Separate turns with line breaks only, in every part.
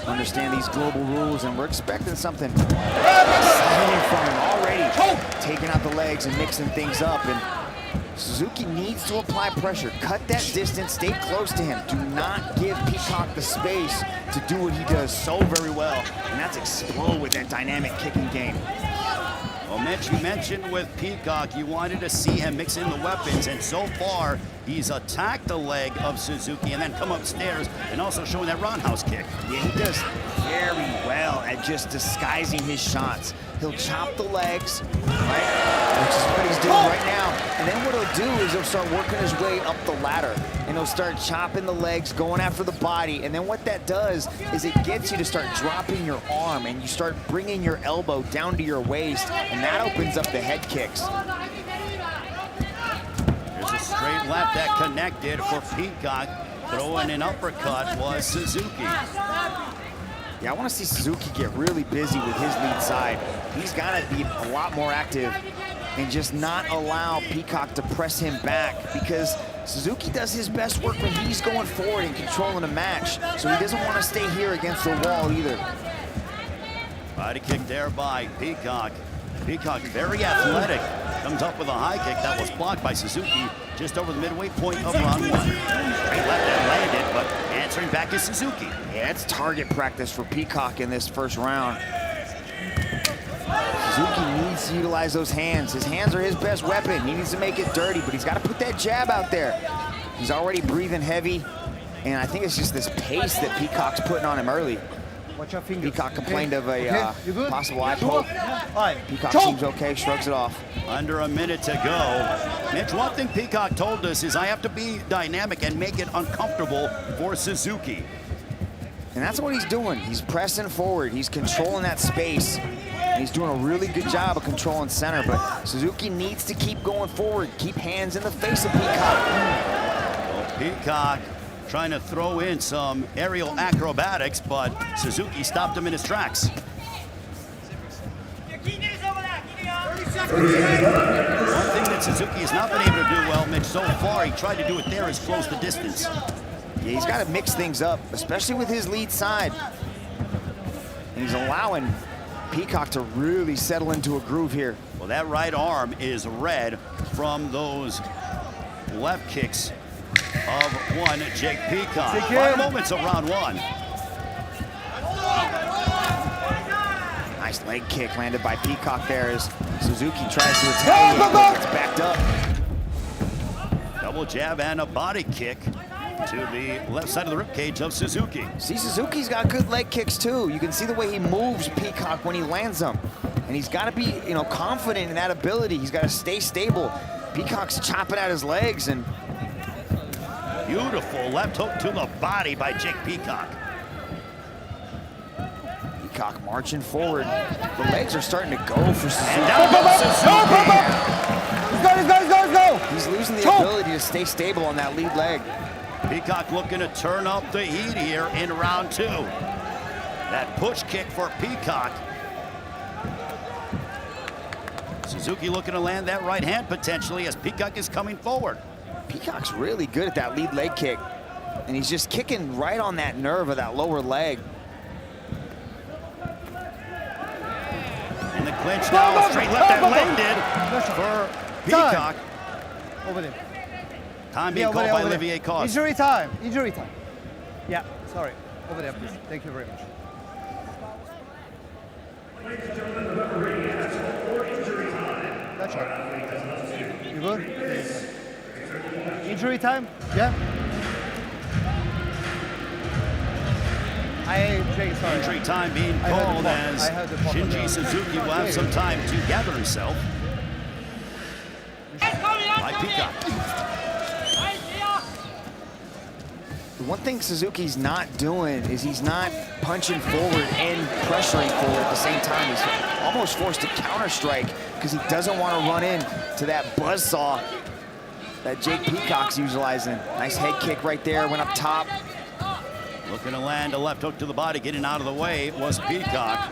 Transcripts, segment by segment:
understand these global rules, and we're expecting something exciting from him already. Taking out the legs and mixing things up, and Suzuki needs to apply pressure. Cut that distance, stay close to him. Do not give Peacock the space to do what he does so very well, and that's explode with that dynamic kicking game.
Well, Mitch, you mentioned with Peacock, you wanted to see him mix in the weapons, and so far, he's attacked the leg of Suzuki and then come upstairs and also showing that roundhouse kick.
Yeah, he does very well at just disguising his shots. He'll chop the legs, right, which is what he's doing right now. And then what he'll do is he'll start working his way up the ladder. And he'll start chopping the legs, going after the body. And then what that does is it gets you to start dropping your arm, and you start bringing your elbow down to your waist, and that opens up the head kicks.
There's a straight left that connected for Peacock. Throwing an uppercut was Suzuki.
Yeah, I want to see Suzuki get really busy with his lead side. He's got to be a lot more active and just not allow Peacock to press him back, because Suzuki does his best work when he's going forward and controlling the match. So he doesn't want to stay here against the wall either.
Body kick there by Peacock. Peacock very athletic. Comes up with a high kick that was blocked by Suzuki just over the midway point of round one. Straight left that landed, but answering back is Suzuki.
Yeah, it's target practice for Peacock in this first round. Suzuki needs to utilize those hands. His hands are his best weapon. He needs to make it dirty, but he's got to put that jab out there. He's already breathing heavy, and I think it's just this pace that Peacock's putting on him early.
Watch your fingers.
Peacock complained of a possible eye poke. Peacock
Choke.
seems okay, shrugs it off.
Under a minute to go. Mitch, one thing Peacock told us is I have to be dynamic and make it uncomfortable for Suzuki.
And that's what he's doing. He's pressing forward. He's controlling that space. And he's doing a really good job of controlling center, but Suzuki needs to keep going forward, keep hands in the face of Peacock.
Well, Peacock trying to throw in some aerial acrobatics, but Suzuki stopped him in his tracks. One thing that Suzuki has not been able to do well, Mitch, so far, he tried to do it there, is close the distance.
Yeah, he's got to mix things up, especially with his lead side. And he's allowing Peacock to really settle into a groove here.
Well, that right arm is red from those left kicks of one Jake Peacock. 5 moments of round one.
Nice leg kick landed by Peacock there as Suzuki tries to retaliate, but it's backed up.
Double jab and a body kick to the left side of the ribcage of Suzuki.
See, Suzuki's got good leg kicks too. You can see the way he moves Peacock when he lands them. And he's got to be, confident in that ability. He's got to stay stable. Peacock's chopping at his legs, and
beautiful left hook to the body by Jake Peacock.
Peacock marching forward. The legs are starting to go for Suzuki.
And down goes Suzuki.
Let's go.
He's losing the ability to stay stable on that lead leg.
Peacock looking to turn up the heat here in round two. That push kick for Peacock. Suzuki looking to land that right hand potentially as Peacock is coming forward.
Peacock's really good at that lead leg kick, and he's just kicking right on that nerve of that lower leg.
In the clinch now, straight left that landed for Peacock.
Over there.
Time being called by Olivier Cos.
Injury time. Yeah, sorry. Over there, please. Thank you very much. That's right. You good? Injury time? Yeah. Sorry.
Injury time being called as Shinji Suzuki will have some time to gather himself. By Peacock.
The one thing Suzuki's not doing is he's not punching forward and pressuring forward at the same time. He's almost forced to counter strike because he doesn't want to run in to that buzzsaw that Jake Peacock's utilizing. Nice head kick right there, went up top.
Looking to land a left hook to the body, getting out of the way was Peacock.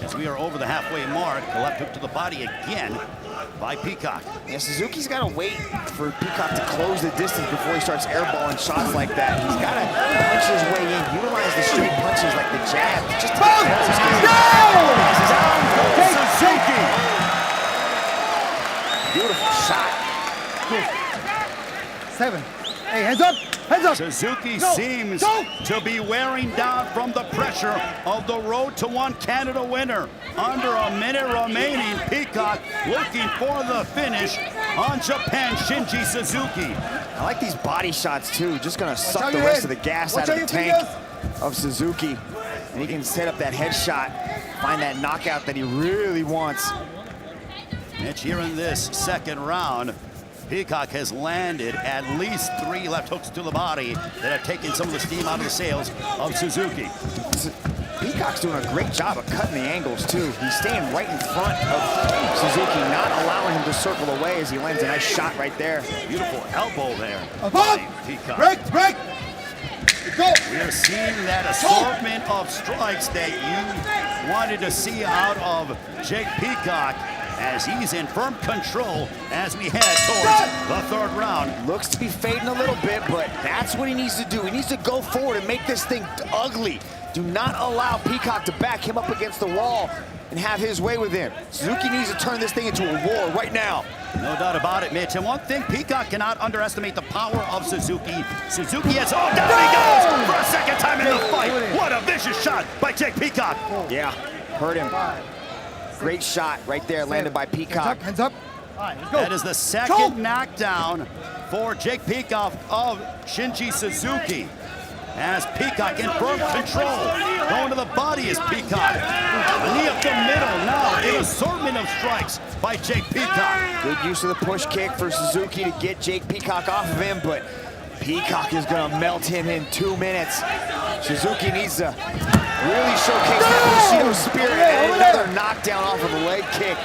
As we are over the halfway mark, the left hook to the body again by Peacock.
Yeah, Suzuki's got to wait for Peacock to close the distance before he starts airballing shots like that. He's got to punch his way in, utilize the straight punch punches like the jab. Just
Suzuki.
beautiful shot.
7. Hey, hands up! Hands up!
Suzuki
Go,
seems
go.
to be wearing down from the pressure of the Road to One Canada winner. Under a minute remaining, Peacock looking for the finish on Japan's Shinji Suzuki.
I like these body shots too. Just gonna suck
out
the
your
rest
head.
of the gas
Watch
out of
out
the
your
tank
fingers.
of Suzuki. And he can set up that headshot, find that knockout that he really wants.
Mitch, here in this second round, Peacock has landed at least 3 left hooks to the body that have taken some of the steam out of the sails of Suzuki.
Peacock's doing a great job of cutting the angles too. He's staying right in front of Suzuki, not allowing him to circle away as he lands a nice shot right there.
Beautiful elbow there
Up,
by
up.
Peacock.
Break! Go!
We are seeing that assortment of strikes that you wanted to see out of Jake Peacock as he's in firm control as we head towards the third round.
Looks to be fading a little bit, but that's what he needs to do. He needs to go forward and make this thing ugly. Do not allow Peacock to back him up against the wall and have his way with him. Suzuki needs to turn this thing into a war right now.
No doubt about it, Mitch. And one thing, Peacock cannot underestimate the power of Suzuki. Suzuki has, oh, down he goes for a second time in the fight. What a vicious shot by Jake Peacock.
Yeah, hurt him.
5.
Great shot right there, landed by Peacock.
Hands up! All right, let's go.
That is the second knockdown for Jake Peacock of Shinji Suzuki. As Peacock in firm control. Going to the body is Peacock. A knee up the middle now. An assortment of strikes by Jake Peacock.
Good use of the push kick for Suzuki to get Jake Peacock off of him, but Peacock is gonna melt him in 2 minutes. Suzuki needs to really showcase that Bushido spirit, and another knockdown off of the leg kick.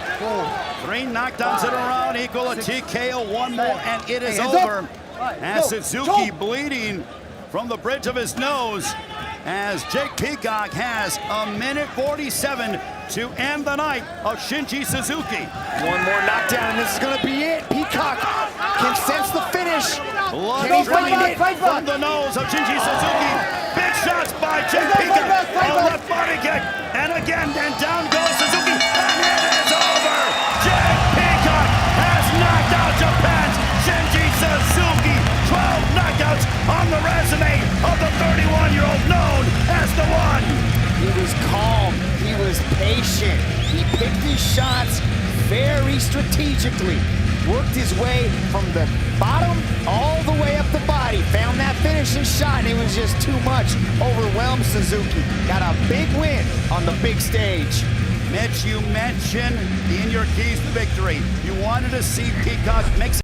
3 knockdowns in a round equal a TKO. 1 more and it is
Hands up.
over. As Suzuki bleeding from the bridge of his nose, as Jake Peacock has a minute 47 to end the night of Shinji Suzuki.
1 more knockdown, and this is gonna be it. Peacock can sense the finish.
Blood
Can he find
draining
it?
from the nose of Shinji Suzuki. Big shots by Jake Peacock. A left body kick. And again, and down goes Suzuki. And it is over. Jake Peacock has knocked out Japan's Shinji Suzuki. 12 knockouts on the resume of the 31-year-old known as the One.
He was calm, he was patient. He picked his shots very strategically. Worked his way from the bottom all the way up the body. Found that finishing shot, and it was just too much. Overwhelmed Suzuki. Got a big win on the big stage.
Mitch, you mentioned in your keys to victory, you wanted to see Peacock mix